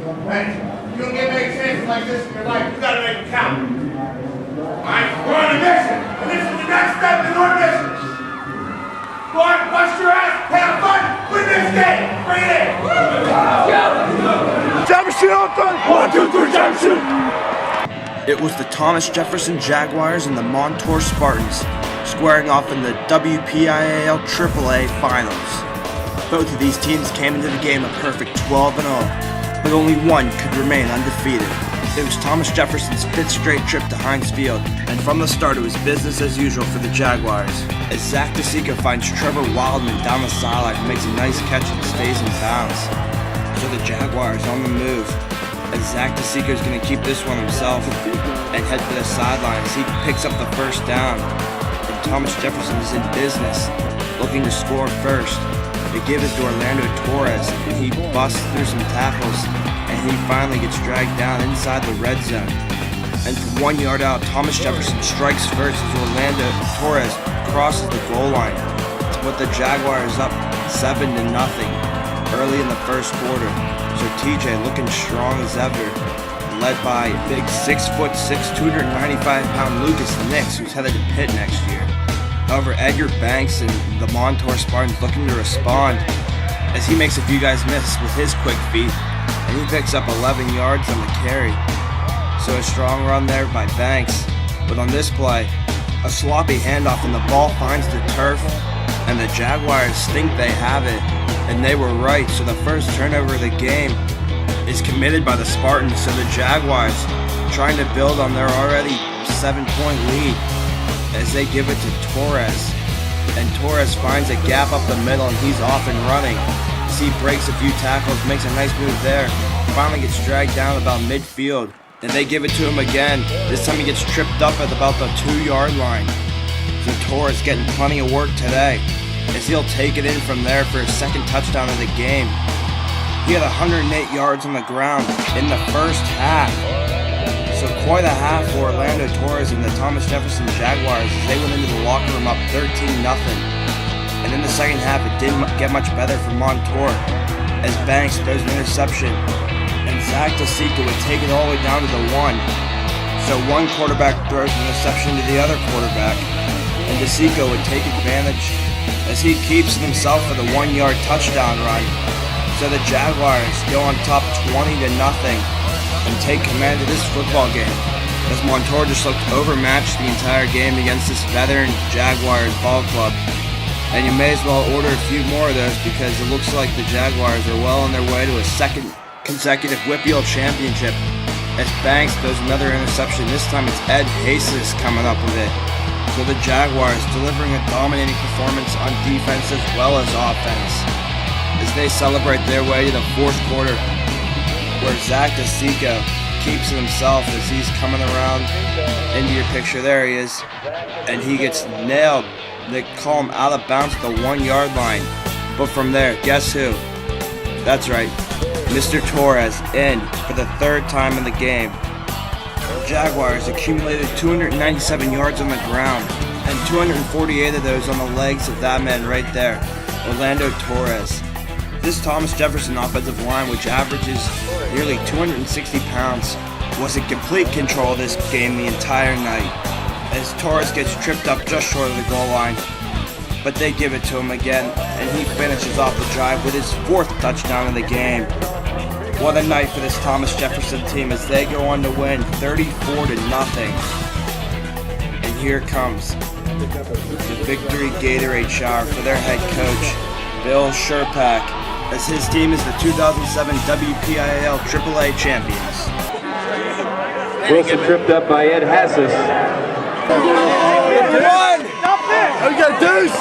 Hey, you don't get many chances like this in your life. You gotta make it count. Alright, we're on a mission, and this is the next step in our mission. Go on, bust your ass, have fun, win this game. Bring it in. Jefferson on front. 1, 2, 3, Jefferson. It was the Thomas Jefferson Jaguars and the Montour Spartans squaring off in the WPIAL AAA Finals. Both of these teams came into the game a perfect 12-0, but only one could remain undefeated. It was Thomas Jefferson's 5th straight trip to Heinz Field, and from the start it was business as usual for the Jaguars, as Zach DeSico finds Trevor Wildman down the sideline and makes a nice catch and stays in bounds. So the Jaguars on the move, as Zach DeSico is going to keep this one himself and head for the sideline as he picks up the first down. And Thomas Jefferson is in business, looking to score first. They give it to Orlando Torres, and he busts through some tackles, and he finally gets dragged down inside the red zone. And from 1 yard out, Thomas Jefferson strikes first as Orlando Torres crosses the goal line to put the Jaguars up 7-0 early in the first quarter. So TJ looking strong as ever, led by big 6'6", 295-pound Lucas Nix, who's headed to Pitt next year. However, Edgar Banks and the Montour Spartans looking to respond as he makes a few guys miss with his quick feet, and he picks up 11 yards on the carry. So a strong run there by Banks, but on this play, a sloppy handoff and the ball finds the turf, and the Jaguars think they have it, and they were right. So the first turnover of the game is committed by the Spartans, so the Jaguars trying to build on their already 7-point lead as they give it to Torres, and Torres finds a gap up the middle and he's off and running as he breaks a few tackles, makes a nice move there, finally gets dragged down about midfield, and they give it to him again. This time he gets tripped up at about the 2-yard line. So Torres getting plenty of work today as he'll take it in from there for his second touchdown of the game. He had 108 yards on the ground in the first half. So quite a half for Orlando Torres and the Thomas Jefferson Jaguars as they went into the locker room up 13-0. And in the second half it didn't get much better for Montour as Banks throws an interception and Zach DeSico would take it all the way down to the 1. So one quarterback throws an interception to the other quarterback, and DeSico would take advantage as he keeps it himself for the 1-yard touchdown run. So the Jaguars go on top 20-0 and take command of this football game, as Montour just looked overmatched the entire game against this veteran Jaguars ball club. And you may as well order a few more of those because it looks like the Jaguars are well on their way to a second consecutive WPIAL Championship, as Banks throws another interception. This time it's Ed Jesus coming up with it. So the Jaguars delivering a dominating performance on defense as well as offense as they celebrate their way to the fourth quarter, where Zach DeSico keeps it himself as he's coming around into your picture. There he is, and he gets nailed. They call him out of bounds at the 1-yard line, but from there, guess who? That's right, Mr. Torres in for the third time in the game. The Jaguars accumulated 297 yards on the ground, and 248 of those on the legs of that man right there, Orlando Torres. This Thomas Jefferson offensive line, which averages nearly 260 pounds, was in complete control of this game the entire night, as Torres gets tripped up just short of the goal line, but they give it to him again, and he finishes off the drive with his 4th touchdown of the game. What a night for this Thomas Jefferson team as they go on to win 34-0. And here comes the victory Gatorade shower for their head coach, Bill Sherpak, as his team is the 2007 WPIAL AAA champions. Wilson tripped up by Ed Hassis. One! Oh, you got a deuce!